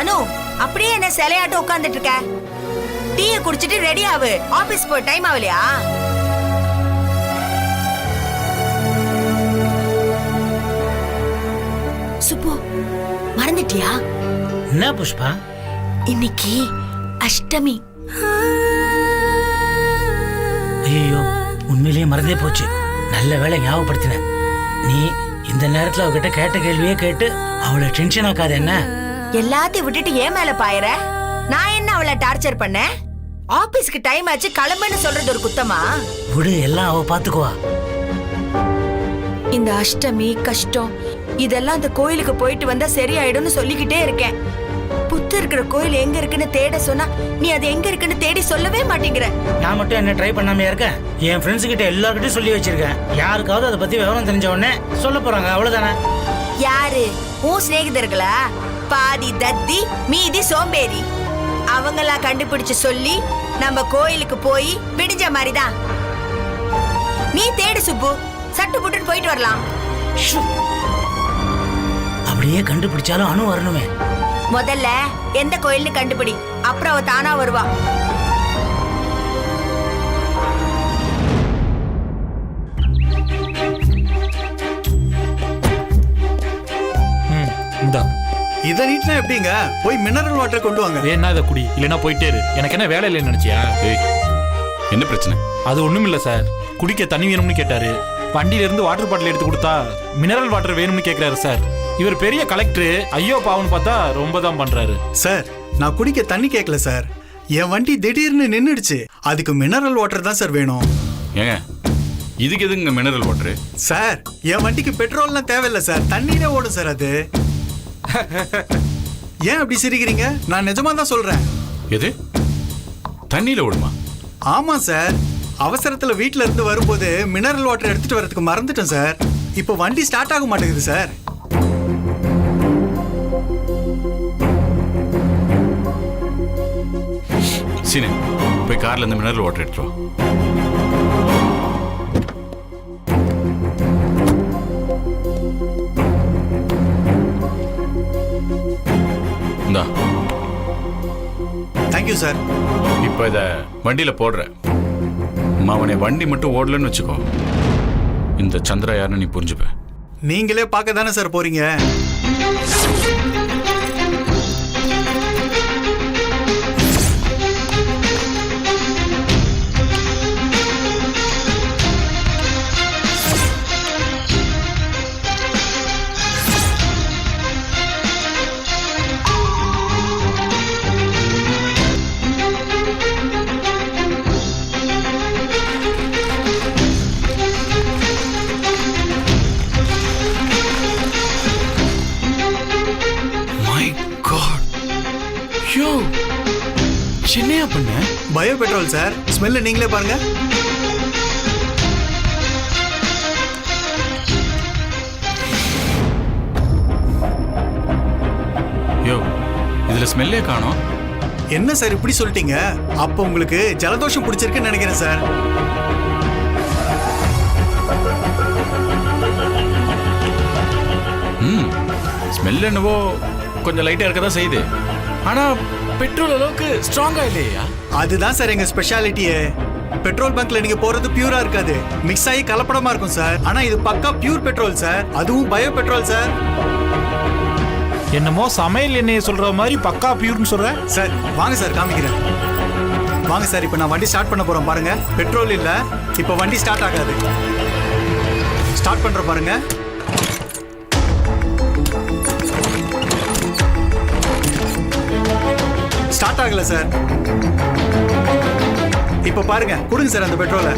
அனு, அப்படியே என்ன சிலையாட்டம் உட்கார்ந்துட்டு இருக்க? டீயை குடிச்சிட்டு ரெடி ஆகு, ஆபீஸ் போய் டைம் ஆகலையா? சுப்பு, மறந்துட்டியா? என்ன புஷ்பா? இன்னைக்கு அஷ்டமி. ஐயோ, உண்மையிலேயே மறந்தே போச்சு. நல்ல வேளை ஞாபகப்படுத்தின. நீ இந்த நேரத்துல அவகிட்ட கேட்ட கேள்வியே கேட்டு அவளை டென்ஷன் ஆக்காத. என்ன எல்லாத்தையும் விட்டுட்டு ஏன் மேல பாயற? நான் என்ன அவளை டார்ச்சர் பண்ண? ஆபீஸ்க்கு டைம் ஆச்சு, கிளம்புன்னு சொல்றது ஒரு குத்தமா? விடு, எல்லாம் அவ பாத்துக்குவா. இந்த அஷ்டமி கஷ்டம் இதெல்லாம் அந்த கோயிலுக்கு போயிட்டு வந்தா சரியாயிடும்னு சொல்லிக்கிட்டே இருக்கேன். புத்து இருக்கிற கோயில் எங்க இருக்குன்னு தேட சொன்னா நீ அது எங்க இருக்குன்னு தேடி சொல்லவே மாட்டேங்கிற. நான் மட்டும் என்ன ட்ரை பண்ணாம இருக்கேன்? என் ஃப்ரெண்ட்ஸ் கிட்ட எல்லார்கிட்டயும் சொல்லி வச்சிருக்கேன். யாருக்காவது அதை பத்தி விவரம் தெரிஞ்ச உடனே சொல்ல போறாங்க, அவ்வளவுதானே? யாரு? உன் சிநேகிதர்களா? பாதி தத்தி மீதி சோம்பேறி. அவங்களா கண்டுபிடிச்சு சொல்லி நம்ம கோயிலுக்கு போய் விடிஞ்ச மாதிரிதான். நீ தேடு சுப்பு, சட்டு புட்டுன்னு போயிட்டு வரலாம். அப்படியே கண்டுபிடிச்சாலும் அனு வரணுமே. முதல்ல எந்த கோயில்னு கண்டுபிடி, அப்புறம் அவ தானா வருவா. இத நீட்னா எப்படிங்க? போய் மினரல் வாட்டர் கொண்டு வாங்க. வேணா இதை குடி, இல்லைன்னா போயிட்டே இரு. எனக்கு என்ன வேலை இல்லைன்னு நினைச்சியா? என்ன பிரச்சனை? அது ஒண்ணும் இல்ல சார். குடிக்க தண்ணி வேணும்னு கேட்டாரு. வண்டியில இருந்து வாட்டர் பாட்டில் எடுத்து கொடுத்தா மினரல் வாட்டர் வேணும்னு கேக்குறாரு சார். இவர் பெரிய கலெக்டர், ஐயோ பாவன்னு பார்த்தா ரொம்ப தான் பண்றாரு சார். நான் குடிக்க தண்ணி கேட்கல சார். என் வண்டி திடீர்னு நின்னுடுச்சு, அதுக்கு மினரல் வாட்டர் தான் சார் வேணும். ஏங்க, இதுக்கு எதுங்க மினரல் வாட்டர்? சார், என் வண்டிக்கு பெட்ரோல்லாம் தேவையில்ல சார், தண்ணியிலே ஓடும் சார். அது ஏன் அப்படி சிரிக்கிறீங்க? நான் நிஜமா தான் சொல்றேன். எது? தண்ணியில ஓடுமா? ஆமா சார். அவசரத்துல வீட்ல இருந்து வரும்போது மினரல் வாட்டர் எடுத்துட்டு வரதுக்கு மறந்துட்டேன் சார். இப்போ வண்டி ஸ்டார்ட் ஆக மாட்டேங்குது சார். சீனு, போய் கார்ல இருந்து மினரல் வாட்டர் எடுத்துட்டு வா. இந்தா. Thank you sir. இப்ப இத வண்டியில போடுற. அவனை வண்டி மட்டும் ஓடலன்னு வச்சுக்கோ, இந்த சந்திரா யாருன்னு நீ புரிஞ்சுப்ப. நீங்களே பார்க்க தானே சார் போறீங்க. என்னையா பண்ண? Bio petrol sir. ஸ்மெல்ல நீங்களே பாருங்க. யோ, இதுல ஸ்மெல்லே காணோம். என்ன சார் இப்படி சொல்லிட்டீங்க? அப்ப உங்களுக்கு ஜலதோஷம் பிடிச்சிருக்குன்னு நினைக்கிறேன் சார். ஸ்மெல் என்னவோ கொஞ்சம் லைட்டா இருக்கதான் செய்யுது. ஆனா பெட்ரோல் அளவுக்கு ஸ்ட்ராங்கா இல்லையா? அதுதான் சார் எங்க ஸ்பெஷாலிட்டியே. பெட்ரோல் பங்க்ல நீங்க போறது பியூரா இருக்காது, மிக்ஸ் ஆகி கலப்படமா இருக்கும் சார். ஆனா இது பக்கா பியூர் பெட்ரோல் சார், அதுவும் பயோ பெட்ரோல் சார். என்னமோ சமையல் எண்ணெயை சொல்ற மாதிரி பக்கா பியூர்னு சொல்ற சார். வாங்க சார், காமிக்கிறேன். வாங்க சார். இப்ப நான் வண்டி ஸ்டார்ட் பண்ண போறேன் பாருங்க. பெட்ரோல் இல்ல, இப்ப வண்டி ஸ்டார்ட் ஆகாது. ஸ்டார்ட் பண்ற பாருங்க. ஸ்டார்ட் ஆகல சார். இப்ப பாருங்க, கொடுங்க சார் அந்த பெட்ரோலை.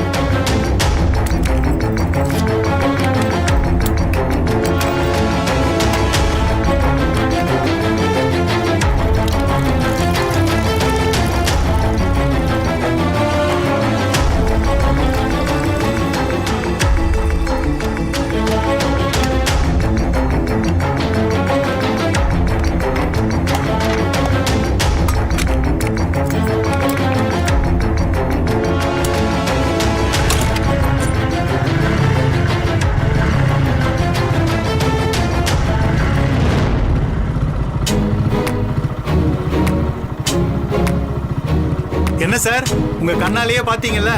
சார் உங்க கண்ணாலேயே பாத்தீங்கல்ல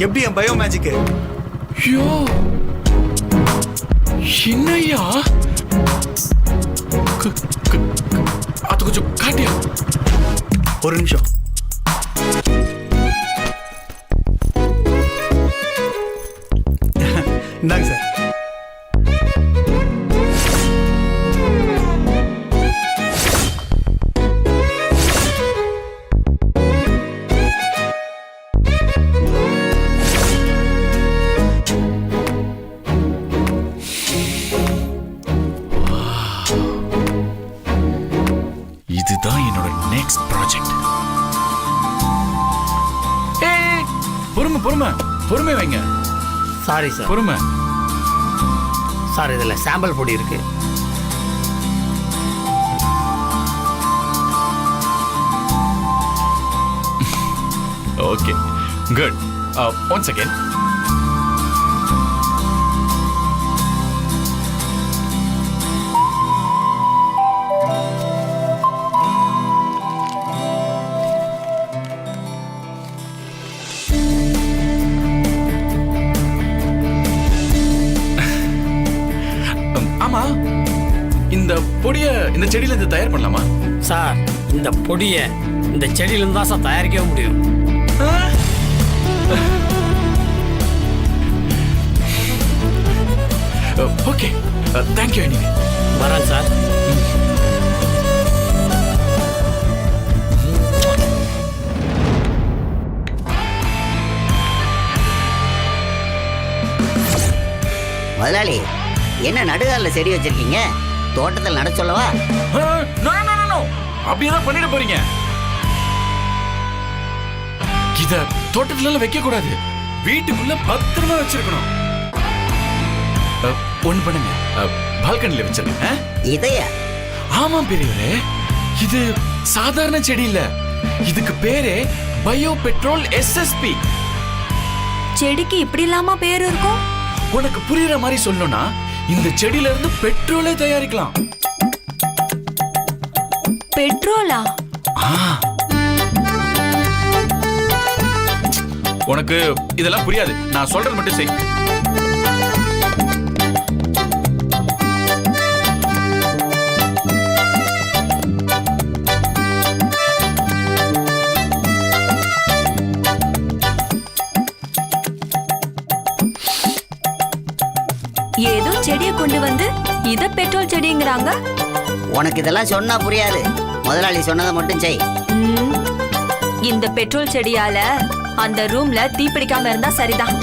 எப்படி என் பயோ மேஜிக். ஐயோ என்னையா அது கொஞ்சம் காட்டியா. ஒரு நிமிஷம். இந்தாங்க சார். இதுதான் என்னோட நெக்ஸ்ட் ப்ராஜெக்ட். பொறுமை பொறுமை பொறுமை வைங்க. Sorry sir. பொறுமை. சார் இதில் சாம்பிள் பொடி இருக்கு. Okay good. Once again. ஆமா இந்த பொடிய இந்த செடியில இருந்து தயார் பண்ணலாமா? சார் இந்த பொடியை இந்த செடியிலிருந்து தான் சார் தயாரிக்கவே முடியும். ஓகே தேங்க்யூ அனி. வரேன் சார். முதலாளி என்ன நடுகாலில் செடி வச்சிருக்கீங்க? தோட்டத்தில் நட சொல்லவா? அப்படியேதான் பண்ணிட போறீங்க. இத தோட்டத்துல வைக்க கூடாது, வீட்டுக்குள்ள பத்திரமா வச்சிருக்கணும். ஒண்ணு பண்ணுங்க, பால்கனில வச்சிருங்க. இதையா? ஆமா பெரியவரே, இது சாதாரண செடி இல்ல, இதுக்கு பேரே பயோ பெட்ரோல் எஸ்எஸ்பி. செடிக்கு இப்படி இல்லாம பேர் இருக்கும்? உனக்கு புரியுற மாதிரி சொல்லணும்னா இந்த செடியில இருந்து பெட்ரோலே தயாரிக்கலாம். பெட்ரோலா? உனக்கு இதெல்லாம் புரியாது, நான் சொல்றது மட்டும் செய். ஏதோ செடியை கொண்டு வந்து இத பெட்ரோல் செடிங்கிறாங்க. உனக்கு இதெல்லாம் சொன்னா புரியாது, முதலாளி சொன்னதை மட்டும் செய். இந்த பெட்ரோல் செடியால அந்த ரூம்ல தீ பிடிக்காம இருந்தா சரிதான்.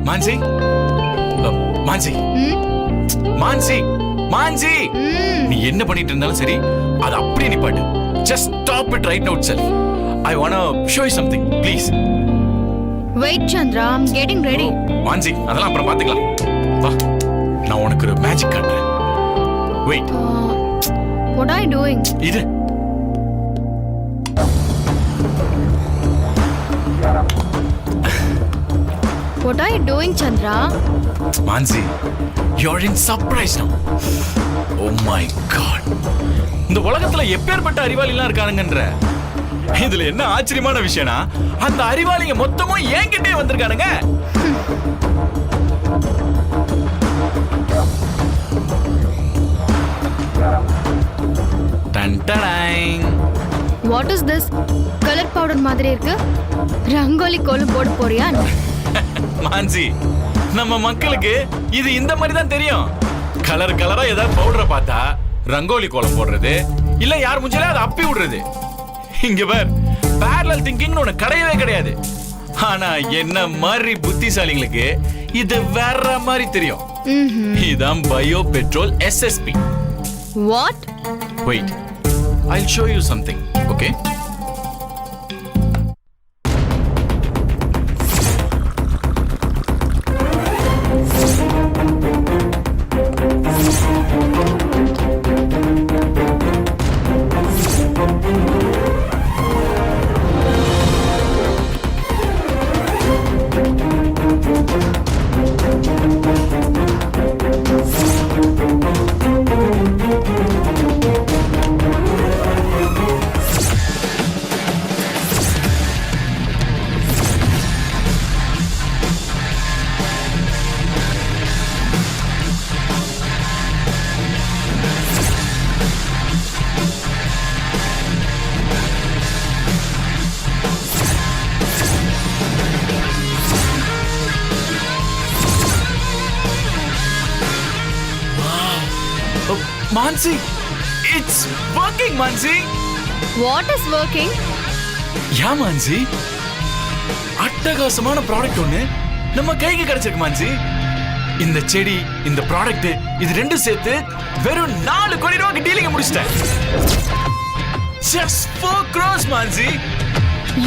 மான்சி, மான்சி, மான்சி, மான்சி, நீ என்ன பண்ணிட்டு இருந்தாலும் சரி, அது அப்படியே நிப்பாட்டு. Just stop it right now itself. I want to show you something, please. Wait, Chandra, I'm getting ready. Mansi, அதெல்லாம் அப்புறம் பாத்துக்கலாம். வா, நான் உனக்கு ஒரு மேஜிக் காட்டுறேன். Wait. What are you doing? இது What are you doing, Chandra? Mansi, you're in surprise now. Oh my god. இந்த உலகத்துல எப்பேற்பட்ட அறிவாளிலாம் இருக்கானுங்கன்ற. இதுல என்ன ஆச்சரியமான விஷயம்னா, அந்த அறிவாளிங்க மொத்தமும் என்கிட்டே வந்திருக்கானுங்க. டன் டடாங். What is this? Colour powder மாதிரி இருக்கு. ரங்கோலி கோலம் போட போறியா? மான்சி, நம்ம மக்களுக்கு இது இந்த மாதிரி தான் தெரியும். கலர் கலரா ஏதாவது பவுடரை பார்த்தா ரங்கோலி கோலம் போடுறது, இல்ல யார் முஞ்சில அதை அப்பி விடுறது. இங்க பார், parallel thinking ஒண்ணு கிடையவே கிடையாது. ஆனா என்ன மாதிரி புத்திசாலிங்களுக்கு இது வேற மாதிரி தெரியும். இதான் bio petrol SSP. What? Wait, I'll show you something, okay? Mansi, it's working Mansi. What is working? Yeah Mansi, அட்டகாசமான ப்ராடக்ட் ஒண்ணு நம்ம கைக்கு கிடைச்சிருக்கு மான்சி. இந்த செடி, இந்த ப்ராடக்ட், இது ரெண்டும் சேர்த்து வெறும் 4 கோடி ரூபாய்க்கு டீலிங் முடிச்சிட்டேன். Just 4 crores Mansi.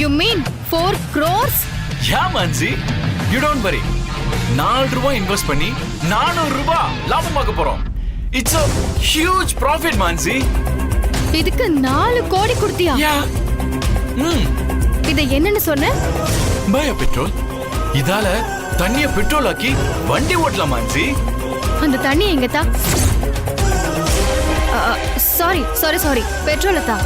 You mean 4 crores? Yeah Mansi, you don't worry. 4 ரூபாய் இன்வெஸ்ட் பண்ணி 400 ரூபாய் லாபம் பார்க்க போறோம். It's a huge profit Mansi. இதுக்கு 4 கோடி கொடுத்தியா? யா. இத என்னன்னு சொன்ன? Bio petrol. இதால தண்ணிய பெட்ரோல் ஆக்கி வண்டி ஓட்டலாம் மான்சி. அந்த தண்ணி எங்க தா? சாரி பெட்ரோல தா.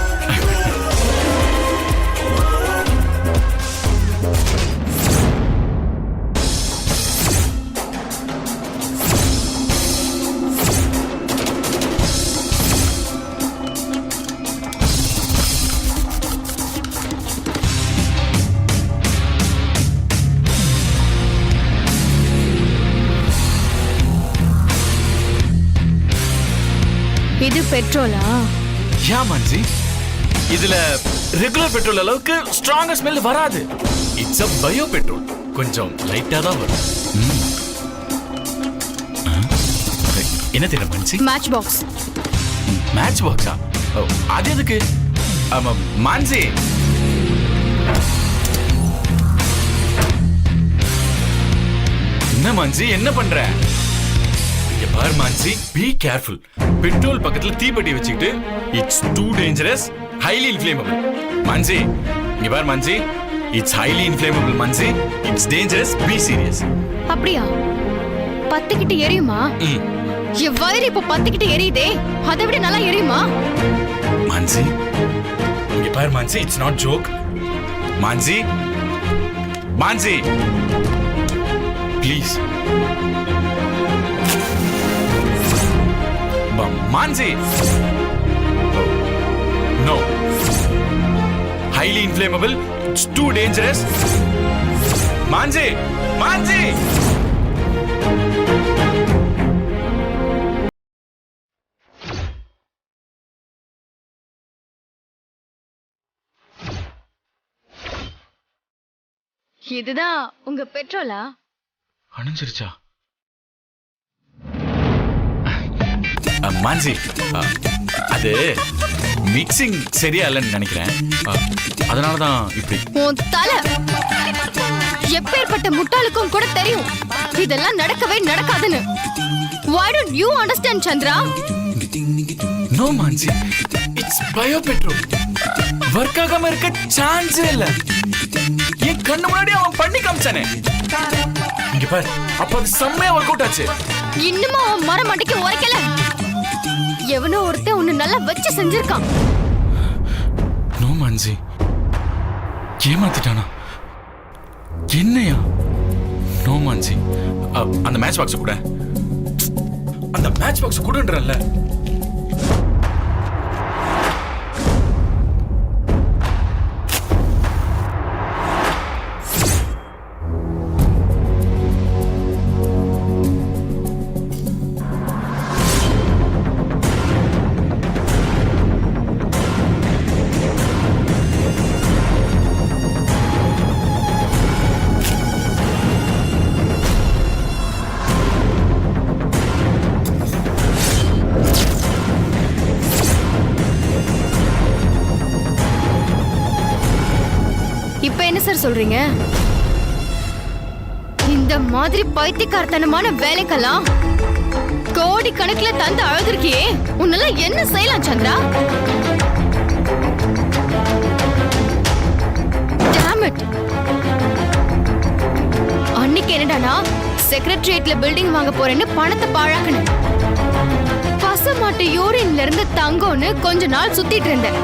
இது பெட்ரோலா? யா மான்சி, இதுல ரெகுலர் பெட்ரோல் அளவுக்கு ஸ்ட்ராங்கா ஸ்மெல் வராது. It's a bio petrol. கொஞ்சம் லைட்டா தான் வரும். என்ன தெரியும் மான்சி? Match box. மேட்ச் பாக்ஸா? அது எதுக்கு? ஆமா மான்சி, என்ன மான்சி என்ன பண்ற? இங்க பாரு மான்சி, பி கேர்ஃபுல். பெட்ரோல் பக்கத்துல தீப்பெட்டி வச்சுக்கிட்டு it's too dangerous, highly inflammable. Mansi, இங்க பாரு Mansi, it's highly inflammable Mansi, it's dangerous, be serious. அப்படியா? பத்திக்கிட்டு எரியுமா? என் வயிறு இப்ப பத்திக்கிட்டு எரியுதே, அதை விட நல்லா எரியுமா? மான்சி, இங்க பாரு Mansi, it's not joke. Mansi, Mansi please. Mansi, no, highly inflammable, it's too dangerous. Mansi, Mansi. இதுதான் உங்க பெட்ரோலா? அணைஞ்சிருச்சா? மான்சி, அது மிக்சிங் சரியா இல்லைன்னு நினைக்கிறேன். அதனாலதான் இப்படி. உன் தலை எப்பேற்பட்ட முட்டாளுக்கும் கூட தெரியும் இதெல்லாம் நடக்கவே நடக்காதுன்னு. Why don't you understand, Chandra? No Mansi, it's bio petrol. Work ஆகாம இருக்க சான்ஸே இல்ல. என் கண்ணு முன்னாடி அவன் பண்ணி காமிச்சானே. இங்க பாரு, அப்ப அது செம்மையா ஒர்க் அவுட் ஆச்சு. இன்னுமா அவன் மரம் அடிக்க உரைக்கல? எவனோ ஒருத்தன் உன்னை நல்லா வச்சு செஞ்சிருக்கான். நோ மான்சி, ஏமாத்திட்டானா? என்னையா? நோ மான்சி, அந்த மேட்ச் பாக்ஸ் கூட, அந்த மேட்ச் பாக்ஸ் கூடன்றல்ல. இப்ப என்ன சார் சொல்றீங்க? இந்த மாதிரி பைத்தியக்காரத்தனமான வேலைக்கெல்லாம் கோடி கணக்குல தந்து அழுதுருக்கியே, உன்னெல்லாம் என்ன செய்யலாம் சந்திரா? Damn it. அன்னைக்கு என்னடானா செக்ரட்டரியேட்ல பில்டிங் வாங்க போறேன்னு பணத்தை பாழாக்குனேன். பசுமாட்டு யூரின்ல இருந்து தங்கம்னு கொஞ்ச நாள் சுத்திட்டு இருந்தேன்.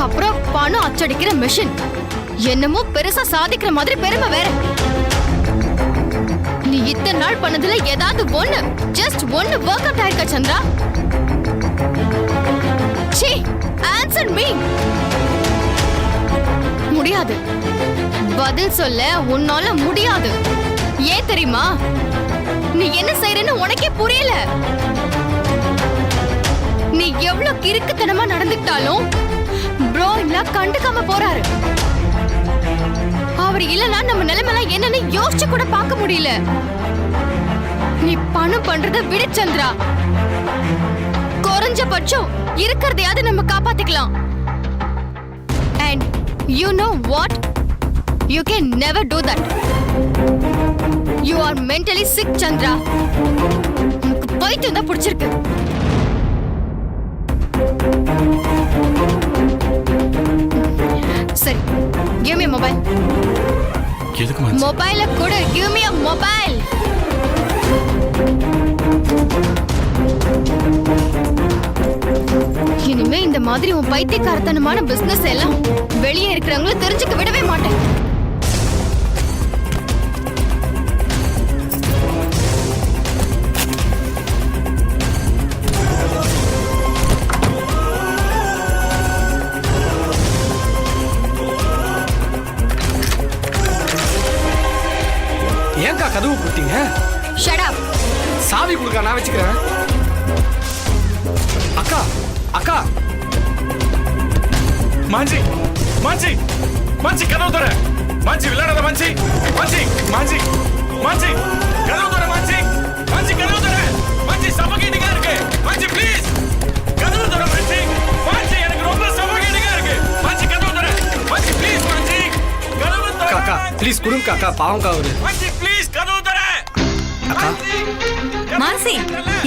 அப்புறம் பணம் அச்சடிக்கிற மிஷின், என்னமோ பெருசா சாதிக்கிற மாதிரி பெருமை வேற. நீ இத்தனை நாள் பண்ணதுல ஏதாவது ஒண்ணு, ஜஸ்ட் ஒண்ணு வொர்க் அவுட் ஆயிருக்கா சந்திரா? சீ, ஆன்சர் மீ. முடியாது. பதில் சொல்ல உன்னால முடியாது. ஏன் தெரியுமா? நீ என்ன செய்யறன்னு உனக்கே புரியல. நீ எவ்வளவு கிறுக்குத்தனமா நடந்துக்கிட்டாலும் ப்ரோ இல்ல கண்டுக்காம போறாரு. அவர் இல்லனா நம்ம நிலைமை என்னன்னு யோசிச்சு கூட பார்க்க முடியல. நீ பணம் பண்றத விடு சந்திரா. குறைஞ்சபட்சம் இருக்கிறதையாவது நம்ம காப்பாத்திக்கலாம். And you know what? You can never do that. You are mentally sick, Chandra. உனக்கு பைத்தியம் தான் பிடிச்சிருக்கு. சரி, give me a mobile. எதுக்கு மான்சி? மொபைல கொடு. Give me a mobile. இனிமே இந்த மாதிரி உன் பைத்தியக்காரத்தனமான பிசினஸ் எல்லாம் வெளியே இருக்கிறவங்கள தெரிஞ்சுக்க விடவே மாட்டேன். ஏன்க்கா கதவு கொடுத்தீங்க? Shut up. சாவி கொடுக்கா, நான் வச்சுக்கிறேன். அக்கா அக்கா மான்சி மான்சி மான்சி கதவு தர. மான்சி விளையாடாத மான்சி. மான்சி மான்சி மான்சி கதவு தர. மான்சி மான்சி கதவு தர. மான்சி சமகீடிங்கா இருக்கு. மான்சி ப்ளீஸ் கதவு தர. மான்சி மான்சி எனக்கு ரொம்ப சமகீடிங்கா இருக்கு. மான்சி கதவு தர. மான்சி ப்ளீஸ் மான்சி கதவு தர. அக்கா ப்ளீஸ் கொடுங்க அக்கா, பாவம்க்கா அவரு. மான்சி ப்ளீஸ் கதவு தர. அக்கா மான்சி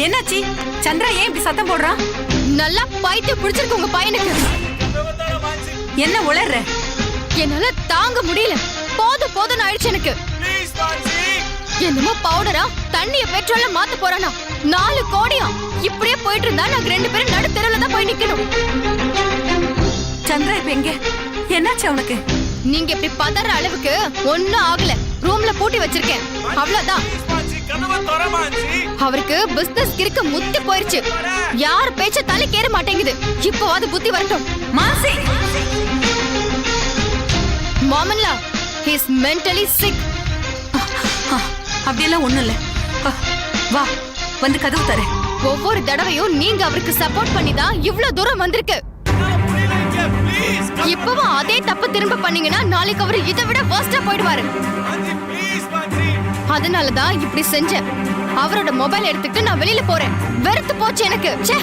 என்னாச்சு? சந்திரா ஏன் இப்படி சத்தம் போடுறான்? நல்லா பைத்தியம் பிடிச்சிருக்கு உங்க பையனுக்கு. கதவு தர மான்சி. என்ன உளர்ற? என்னால தாங்க முடியல. போதும் போதும் ஆயிடுச்சு எனக்கு. ப்ளீஸ் மான்சி. என்னமோ பவுடரா தண்ணிய பெட்ரோல்ல மாத்த போறானா? 4 கோடியா? இப்படியே போயிட்டு இருந்தா நாங்க 2 பேரும் நடு தெருவுல தான் போய் நிக்கணும். சந்திரா இப்ப எங்க? என்னாச்சு அவனுக்கு? நீங்க இப்படி பதற அளவுக்கு ஒண்ணும் ஆகல. ரூம்ல பூட்டி வச்சிருக்கேன், அவ்வளவுதான். மான்சி கதவு தர மான்சி. அவருக்கு பிசினஸ் கிறுக்கு முத்தி போயிருச்சு. யார் பேச்ச தலை கேற மாட்டேங்குது. இப்போ அது புத்தி வரட்டும். Mansi மாமன்லா, he is mentally sick. அப்படியெல்லாம் ஒண்ணும் இல்ல. வா வந்து கதவு தர. ஒவ்வொரு தடவையும் நீங்க அவருக்கு சப்போர்ட் பண்ணி தான் இவ்ளோ தூரம் வந்திருக்கு. இப்பவும் அதே தப்பு திரும்ப பண்ணீங்கன்னா நாளைக்கு அவர் இதை விட worst-ஆ போயிடுவாரு. அதனாலதான் இப்படி செஞ்சேன். அவரோட மொபைல் எடுத்துக்கிட்டு நான் வெளியில போறேன். வெறுத்து போச்சு எனக்கு. ச்சே.